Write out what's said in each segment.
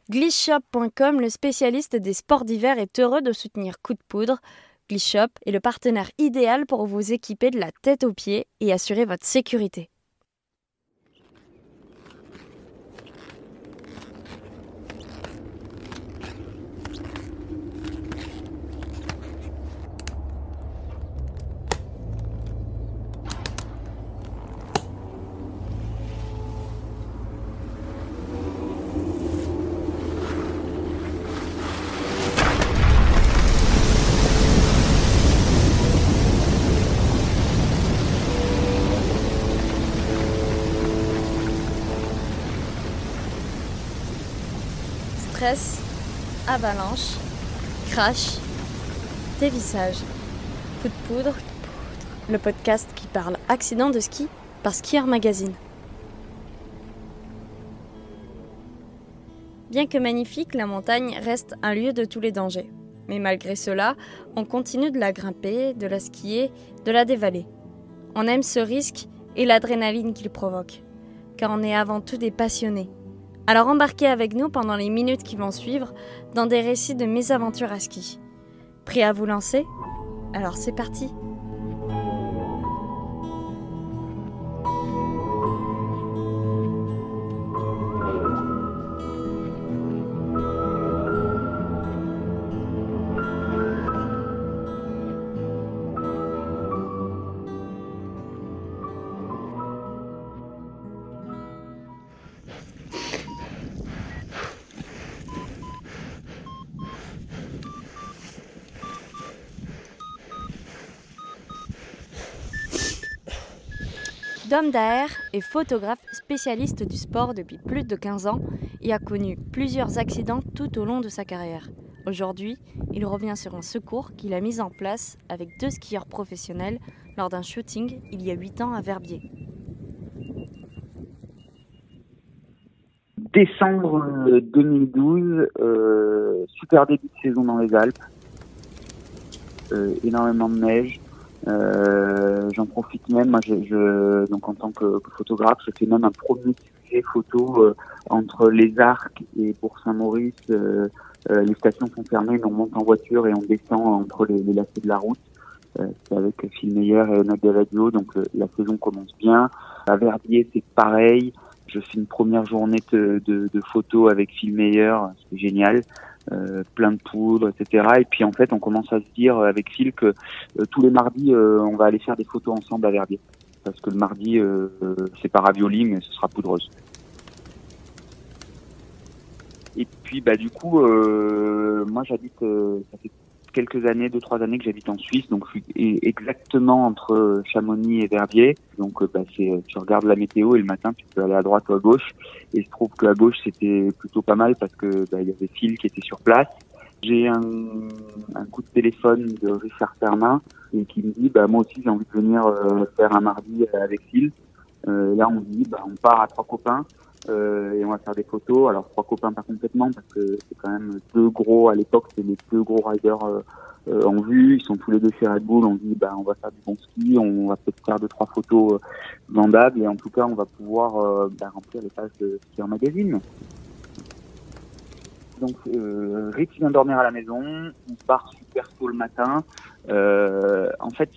Glissshop.com, le spécialiste des sports d'hiver, est heureux de soutenir Coup de Poudre. Glisshop est le partenaire idéal pour vous équiper de la tête aux pieds et assurer votre sécurité. Stress, avalanche, crash, dévissage. Coup de poudre, le podcast qui parle accident de ski par Skieur Magazine. Bien que magnifique, la montagne reste un lieu de tous les dangers. Mais malgré cela, on continue de la grimper, de la skier, de la dévaler. On aime ce risque et l'adrénaline qu'il provoque, car on est avant tout des passionnés. Alors embarquez avec nous pendant les minutes qui vont suivre dans des récits de mésaventures à ski. Prêt à vous lancer ? Alors c'est parti ! Dom Daher est photographe spécialiste du sport depuis plus de 15 ans et a connu plusieurs accidents tout au long de sa carrière. Aujourd'hui, il revient sur un secours qu'il a mis en place avec 2 skieurs professionnels lors d'un shooting il y a 8 ans à Verbier. Décembre 2012, super début de saison dans les Alpes, énormément de neige. J'en profite même, moi donc en tant que photographe, je fais même un premier sujet photo entre les Arcs et Bourg-Saint-Maurice. Les stations sont fermées, mais on monte en voiture et on descend entre les lacets de la route. C'est avec Phil Meyer et Note des radios, donc la saison commence bien. À Verbier, c'est pareil. Je fais une première journée de photos avec Phil Meyer, c'est génial. Plein de poudre, etc. Et puis en fait, on commence à se dire avec Phil que tous les mardis, on va aller faire des photos ensemble à Verbier. Parce que le mardi, c'est pas ravioli, mais ce sera poudreuse. Et puis du coup, moi j'habite, ça fait quelques années, 2-3 années que j'habite en Suisse, donc je suis exactement entre Chamonix et Verbier. Donc tu regardes la météo et le matin tu peux aller à droite ou à gauche. Et je trouve qu'à gauche c'était plutôt pas mal parce que il y avait Phil qui était sur place. J'ai un coup de téléphone de Richard Fermin et qui me dit moi aussi j'ai envie de venir faire un mardi avec Phil. Là on dit on part à 3 copains. Et on va faire des photos. Alors 3 copains pas complètement parce que c'est quand même 2 gros à l'époque, c'est les 2 gros riders en vue. Ils sont tous les 2 chez Red Bull. On dit on va faire du bon ski, on va peut-être faire 2-3 photos vendables et en tout cas on va pouvoir remplir les pages de Skieur Magazine. Donc Rich vient dormir à la maison, on part super tôt le matin. En fait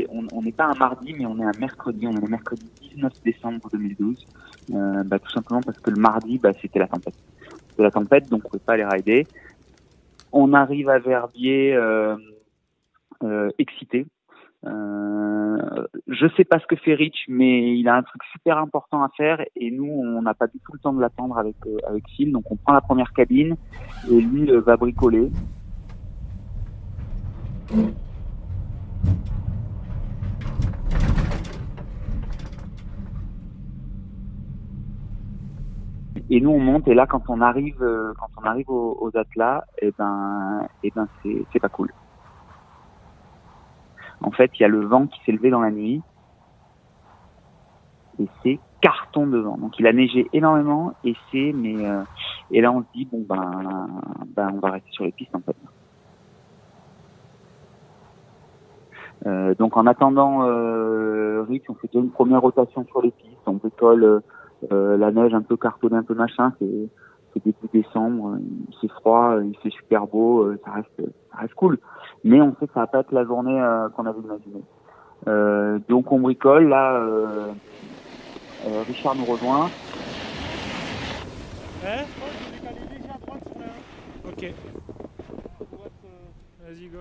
on n'est pas un mardi, mais on est un mercredi. On est le mercredi 19 décembre 2012. Tout simplement parce que le mardi, c'était la tempête. C'était la tempête, donc on ne pouvait pas aller rider. On arrive à Verbier excité. Je sais pas ce que fait Rich, mais il a un truc super important à faire et nous, on n'a pas du tout le temps de l'attendre avec Phil. Donc on prend la première cabine et lui va bricoler. Et nous on monte et là quand on arrive aux atlas, c'est pas cool. En fait, il y a le vent qui s'est levé dans la nuit et c'est carton de vent. Donc il a neigé énormément et et là on se dit on va rester sur les pistes en fait. Donc en attendant Rich, on fait déjà une première rotation sur les pistes, on bricole la neige un peu cartonnée, un peu machin, c'est début décembre, il fait froid, il fait super beau, ça reste cool. Mais on sait que ça va pas être la journée qu'on avait imaginée. Donc on bricole, là, Richard nous rejoint. Ouais, je vais décaler léger à droite sur la 1. Ok. Vas-y, go.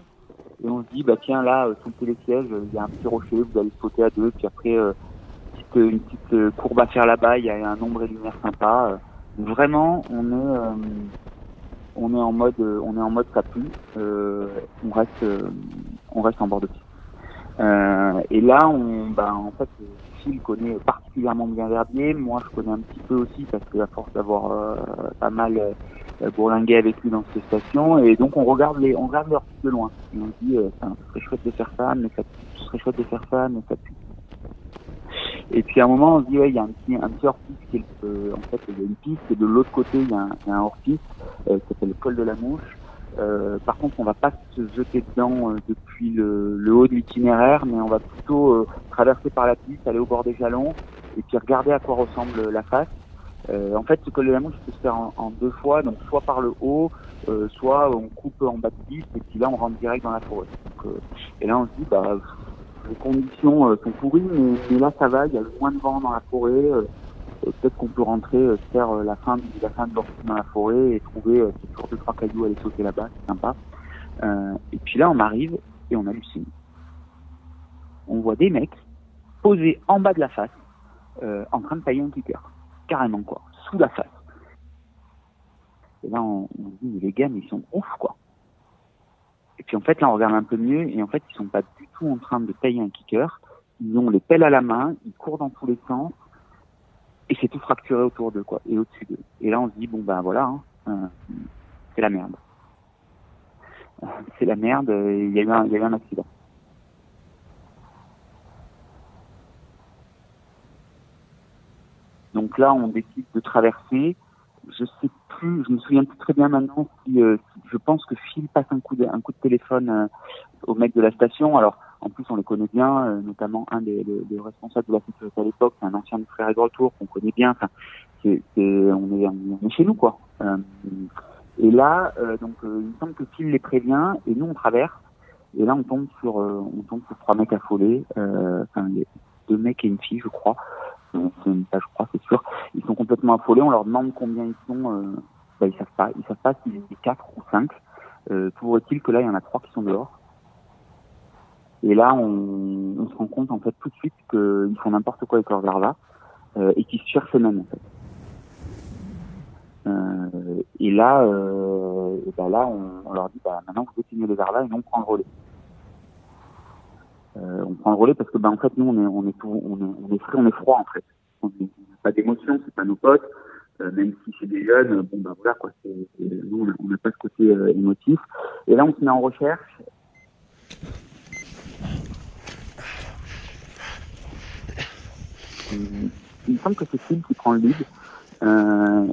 Et on se dit, bah tiens, là, sous le télésiège, il y a un petit rocher, vous allez sauter à deux, puis après, une petite courbe à faire là-bas, il y a un ombre et lumière sympa. Vraiment, on est en mode ça pue. On reste en bord de piste. Et là, en fait, Phil connaît particulièrement bien Verbier. Moi, je connais un petit peu aussi parce que à force d'avoir pas mal bourlingué avec lui dans cette station, et donc on regarde leurs pistes de loin. Et on se dit, ce serait chouette de faire ça, mais ce serait chouette de faire ça, mais ça pue. Et puis à un moment, on se dit, ouais, il y a un petit hors-piste qui est, en fait, il y a une piste, et de l'autre côté, il y a un hors-piste qui s'appelle le col de la Mouche. Par contre, on va pas se jeter dedans depuis le haut de l'itinéraire, mais on va plutôt traverser par la piste, aller au bord des jalons, et puis regarder à quoi ressemble la face. En fait, ce col de la Mouche peut se faire en deux fois, donc soit par le haut, soit on coupe en bas de piste, et puis là, on rentre direct dans la forêt. Donc, et là, on se dit, bah, les conditions sont pourries, mais là, ça va, il y a le moins de vent dans la forêt. Peut-être qu'on peut rentrer, faire la fin de l'ortie dans la forêt et trouver toujours 2-3 cailloux à aller sauter là-bas, c'est sympa. Et puis là, on arrive et on hallucine. On voit des mecs posés en bas de la face, en train de tailler un kicker. Carrément, quoi, sous la face. Et là, on se dit, les gars, mais ils sont ouf, quoi. Et puis en fait, là, on regarde un peu mieux, et en fait, ils sont pas du tout en train de tailler un kicker. Ils ont les pelles à la main, ils courent dans tous les sens, et c'est tout fracturé autour d'eux, quoi, et au-dessus d'eux. Et là, on se dit, bon, ben voilà, c'est la merde. C'est la merde, il y a eu un accident. Donc là, on décide de traverser. Je me souviens plus très bien maintenant si je pense que Phil passe un coup de téléphone au mec de la station. Alors, en plus, on les connaît bien, notamment un des responsables de la sécurité à l'époque, c'est un ancien du Frère et de Retour qu'on connaît bien. Enfin, on est chez nous, quoi. Et là, il me semble que Phil les prévient, et nous, on traverse. Et là, on tombe sur 3 mecs affolés, deux mecs et une fille, je crois. C'est même pas, je crois, c'est sûr. Ils sont complètement affolés. On leur demande combien ils sont. Ils savent pas. Ils savent pas s'ils étaient 4 ou 5. Toujours est-il que là, il y en a 3 qui sont dehors. Et là, on se rend compte, en fait, tout de suite qu'ils font n'importe quoi avec leurs larvas, et qu'ils se cherchent eux-mêmes, en fait. Et là, on leur dit, maintenant, vous éteignez les larvas et nous, on prend le relais. On prend le relais parce que, en fait, nous, on est frais, on est froid, en fait. On n'a pas d'émotion, c'est pas nos potes. Même si c'est des jeunes, voilà, quoi. Nous, on n'a pas ce côté émotif. Et là, on se met en recherche. Il me semble que c'est Phil qui prend le lead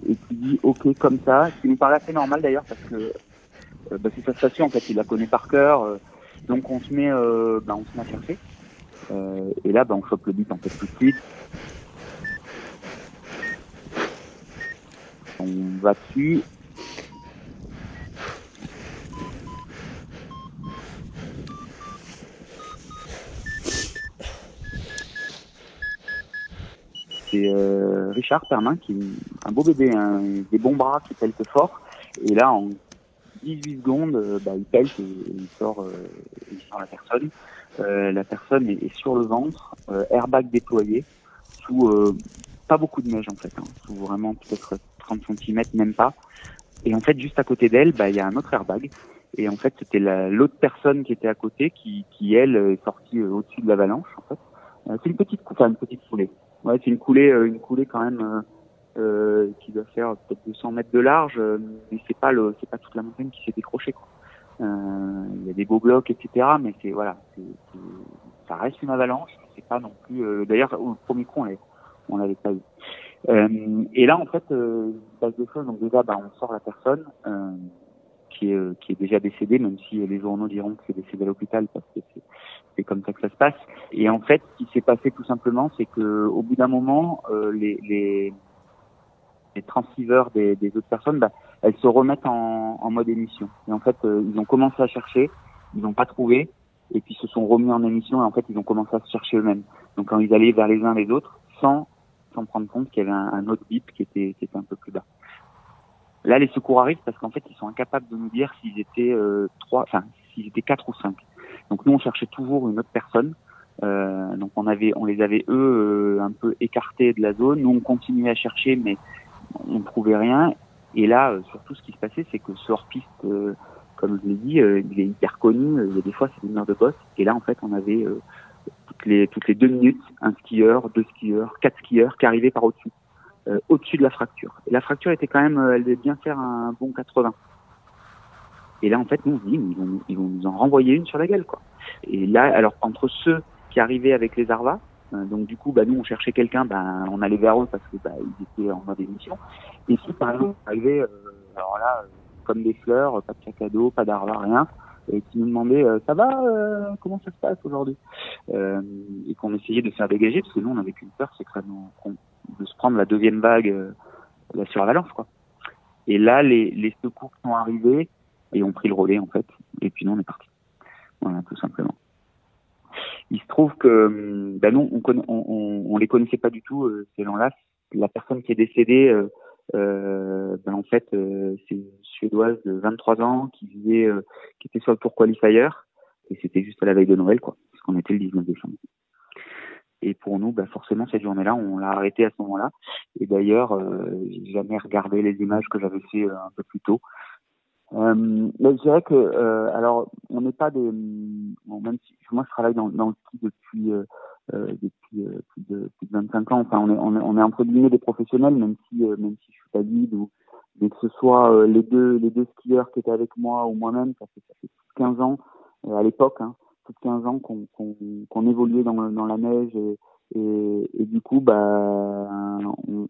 et qui dit OK comme ça. Ce qui nous paraît assez normal d'ailleurs parce que c'est sa station, en fait, il la connaît par cœur. Donc on se met à chercher. Et là, on chope le beat en fait tout de suite. On va dessus. C'est Richard Permin qui est un beau bébé, des bons bras qui pèlent fort. Et là, en 18 secondes, il pèle et il sort la personne. La personne est sur le ventre, airbag déployé, sous pas beaucoup de neige en fait, sous vraiment peut-être 30 cm, même pas. Et en fait, juste à côté d'elle, il y a un autre airbag. Et en fait, c'était l'autre personne qui était à côté qui elle, est sortie au-dessus de l'avalanche. En fait, c'est une petite coulée. Ouais, c'est une coulée quand même qui doit faire peut-être 200 mètres de large, mais c'est pas toute la montagne qui s'est décrochée, quoi. Il y a des beaux blocs, etc. Mais ça reste une avalanche. C'est pas non plus. D'ailleurs, au premier coup, on l'avait pas eu. Et là, en fait, il se passe des choses. Donc déjà, on sort la personne qui est déjà décédée, même si les journaux diront que c'est décédé à l'hôpital parce que c'est comme ça que ça se passe. Et en fait, ce qui s'est passé tout simplement, c'est que au bout d'un moment, les transceivers des autres personnes, elles se remettent en mode émission. Et en fait, ils ont commencé à chercher, ils n'ont pas trouvé, et puis se sont remis en émission, et en fait, ils ont commencé à se chercher eux-mêmes. Donc, quand ils allaient vers les uns les autres, sans prendre compte qu'il y avait un autre bip qui était un peu plus bas. Là, les secours arrivent parce qu'en fait, ils sont incapables de nous dire s'ils étaient s'ils étaient 4 ou 5. Donc, nous, on cherchait toujours une autre personne. Donc, on les avait eux un peu écartés de la zone. Nous, on continuait à chercher, mais on ne trouvait rien. Et là, surtout, ce qui se passait, c'est que ce hors-piste, comme je l'ai dit, il est hyper connu. Il y a des fois, c'est une heure de boss. Et là, en fait, on avait toutes les 2 minutes un skieur, 2 skieurs, 4 skieurs qui arrivaient par au-dessus de la fracture. Et la fracture était quand même, elle devait bien faire un bon 80. Et là, en fait, nous, on se dit, ils vont nous en renvoyer une sur la gueule, quoi. Et là, alors, entre ceux qui arrivaient avec les Arvas, donc du coup, nous, on cherchait quelqu'un, on allait vers eux parce que ils étaient en mode émission. Et si, par exemple, arrivait, alors là, comme des fleurs, pas de sac à dos, pas d'Arva, rien, et qui nous demandaient, ça va, comment ça se passe aujourd'hui, et qu'on essayait de faire dégager, parce que nous, on avait qu'une peur, c'est que de se prendre la deuxième vague, la survalence, quoi. Et là, les secours sont arrivés et ont pris le relais, en fait. Et puis nous, on est parti. Voilà, tout simplement. Il se trouve que, nous, on les connaissait pas du tout, ces gens-là. La personne qui est décédée, en fait, c'est une Suédoise de 23 ans qui était sur le Tour Qualifier. Et c'était juste à la veille de Noël, quoi. Parce qu'on était le 19 décembre. Et pour nous, forcément, cette journée-là, on l'a arrêté à ce moment-là. Et d'ailleurs, j'ai jamais regardé les images que j'avais fait un peu plus tôt. Mais je dirais que, alors, on n'est pas même si moi je travaille dans le ski depuis plus de 25 ans. Enfin, on est entre guillemets des professionnels, même si je suis pas guide mais que ce soit les deux skieurs qui étaient avec moi ou moi-même, ça fait plus de 15 ans à l'époque, hein, plus de 15 ans qu'on évoluait dans la neige et du coup, on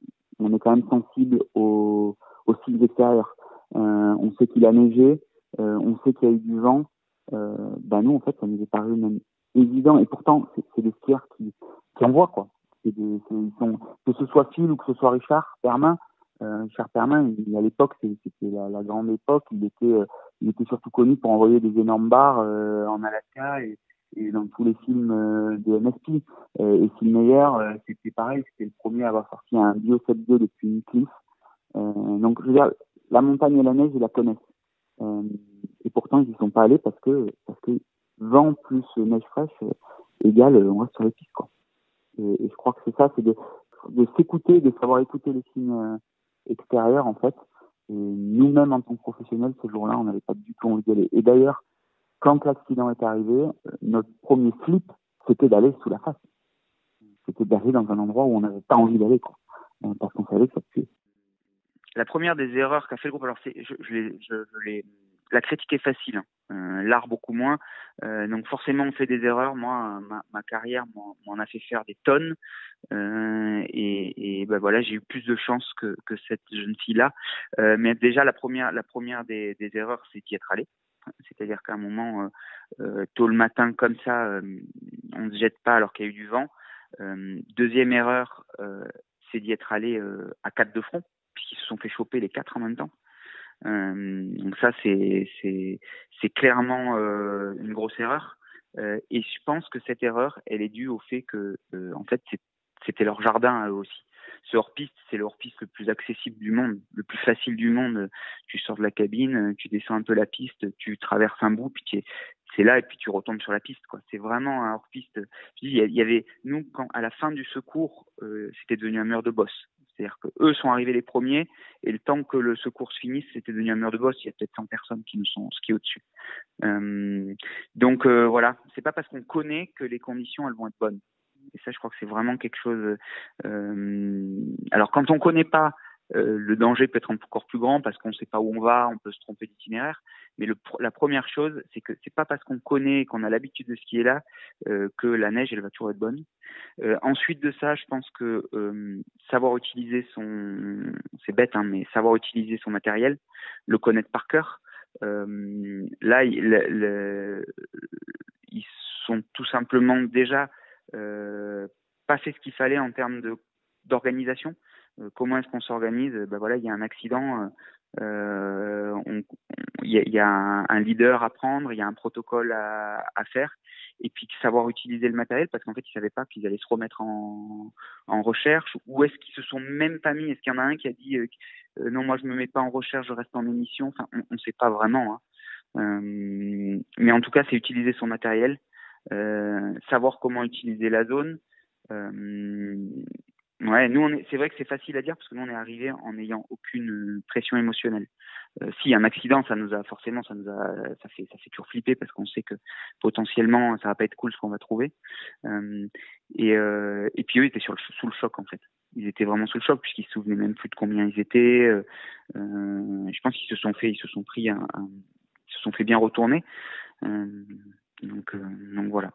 est quand même sensible aux styles extérieurs. On sait qu'il a neigé, on sait qu'il y a eu du vent. Nous, en fait, ça nous est paru même évident. Et pourtant, c'est des skieurs qui envoient, quoi. Que ce soit Phil ou que ce soit Richard Permin. Richard Permin, à l'époque, c'était la grande époque. Il était surtout connu pour envoyer des énormes barres en Alaska et dans tous les films de MSP. Et Phil Meyer, c'était pareil. C'était le premier à avoir sorti un Bio 7.2 depuis une cliff. Donc, je veux dire, la montagne et la neige, ils la connaissent. Et pourtant, ils n'y sont pas allés parce que vent plus neige fraîche égale on reste sur les pistes, quoi. Et je crois que c'est ça, c'est de s'écouter, de savoir écouter les signes extérieurs, en fait. Et nous-mêmes, en tant que professionnels, ce jour-là, on n'avait pas du tout envie d'y aller. Et d'ailleurs, quand l'accident est arrivé, notre premier flip, c'était d'aller sous la face. C'était d'aller dans un endroit où on n'avait pas envie d'aller, quoi. Parce qu'on savait que ça puait. La première des erreurs qu'a fait le groupe, alors la critique est facile, l'art beaucoup moins. Donc forcément on fait des erreurs. Moi, ma carrière m'en a fait faire des tonnes. Et voilà, j'ai eu plus de chance que cette jeune fille-là. Mais déjà la première des erreurs, c'est d'y être allé. C'est-à-dire qu'à un moment, tôt le matin comme ça, on ne se jette pas alors qu'il y a eu du vent. Deuxième erreur, c'est d'y être allé à 4 de front, puisqu'ils se sont fait choper les 4 en même temps. Donc ça, c'est clairement une grosse erreur. Et je pense que cette erreur, elle est due au fait que, en fait, c'était leur jardin à eux aussi. Ce hors-piste, c'est le hors-piste le plus accessible du monde, le plus facile du monde. Tu sors de la cabine, tu descends un peu la piste, tu traverses un bout, puis c'est là et puis tu retombes sur la piste, quoi. C'est vraiment un hors-piste. Il y avait nous quand à la fin du secours, c'était devenu un mur de boss. C'est-à-dire que eux sont arrivés les premiers et le temps que le secours se finisse, c'était devenu un mur de boss. Il y a peut-être 100 personnes qui nous sont skiées au-dessus. Donc voilà, c'est pas parce qu'on connaît que les conditions elles vont être bonnes. Et ça, je crois que c'est vraiment quelque chose. Alors quand on connaît pas, le danger peut être encore plus grand parce qu'on ne sait pas où on va, on peut se tromper d'itinéraire. Mais la première chose, c'est que c'est pas parce qu'on connaît, qu'on a l'habitude de skier là, que la neige elle va toujours être bonne. Ensuite de ça, je pense que savoir utiliser c'est bête, hein, mais savoir utiliser son matériel, le connaître par cœur. Là, ils sont tout simplement déjà pas fait ce qu'il fallait en termes d'organisation. comment est-ce qu'on s'organise? Voilà, il y a un accident, il y a un leader à prendre, il y a un protocole à faire, et puis savoir utiliser le matériel, parce qu'en fait, ils savaient pas qu'ils allaient se remettre en recherche, ou est-ce qu'ils se sont même pas mis? Est-ce qu'il y en a un qui a dit non, moi je me mets pas en recherche, je reste en émission? Enfin, on sait pas vraiment, hein. Mais en tout cas, c'est utiliser son matériel, savoir comment utiliser la zone. Ouais, nous c'est vrai que c'est facile à dire parce que nous on est arrivé en n'ayant aucune pression émotionnelle. Si un accident, ça fait toujours flipper parce qu'on sait que potentiellement ça va pas être cool ce qu'on va trouver. Et puis eux ils étaient sous le choc en fait. Ils étaient vraiment sous le choc puisqu'ils se souvenaient même plus de combien ils étaient. Je pense qu'ils se sont fait bien retourner. Donc voilà.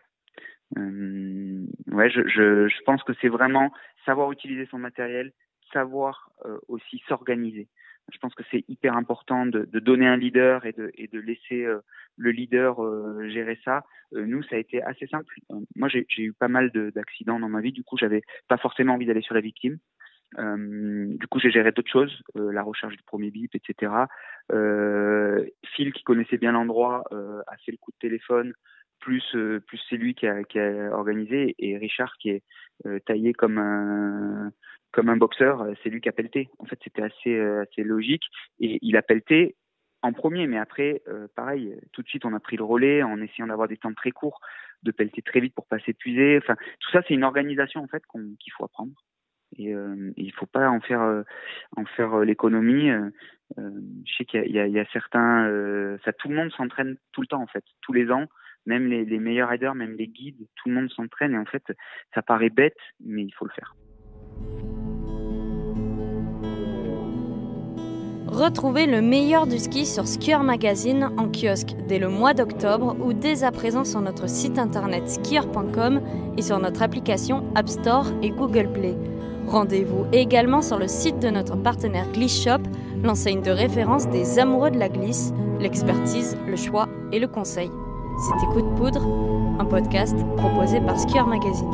Ouais, je pense que c'est vraiment savoir utiliser son matériel, savoir aussi s'organiser. Je pense que c'est hyper important de donner un leader et de laisser le leader gérer ça. Nous, ça a été assez simple. Moi, j'ai eu pas mal d'accidents dans ma vie. Du coup, j'avais pas forcément envie d'aller sur la victime. Du coup, j'ai géré d'autres choses, la recherche du premier bip, etc. Phil, qui connaissait bien l'endroit, a fait le coup de téléphone. Plus c'est lui qui a organisé, et Richard qui est taillé comme un boxeur, c'est lui qui a pelleté. En fait, c'était assez logique, et il a pelleté en premier, mais après pareil, tout de suite on a pris le relais en essayant d'avoir des temps très courts, de pelleter très vite pour pas s'épuiser. Enfin, tout ça c'est une organisation en fait qu'il faut apprendre, et il faut pas en faire l'économie. Je sais qu'il y a certains, ça, tout le monde s'entraîne tout le temps en fait, tous les ans. Même les meilleurs riders, même les guides, tout le monde s'entraîne, et en fait, ça paraît bête, mais il faut le faire. Retrouvez le meilleur du ski sur Skieur Magazine en kiosque dès le mois d'octobre ou dès à présent sur notre site internet skieur.com et sur notre application App Store et Google Play. Rendez-vous également sur le site de notre partenaire Glisse Shop, l'enseigne de référence des amoureux de la glisse, l'expertise, le choix et le conseil. C'était Coup de Poudre, un podcast proposé par Skieur Magazine.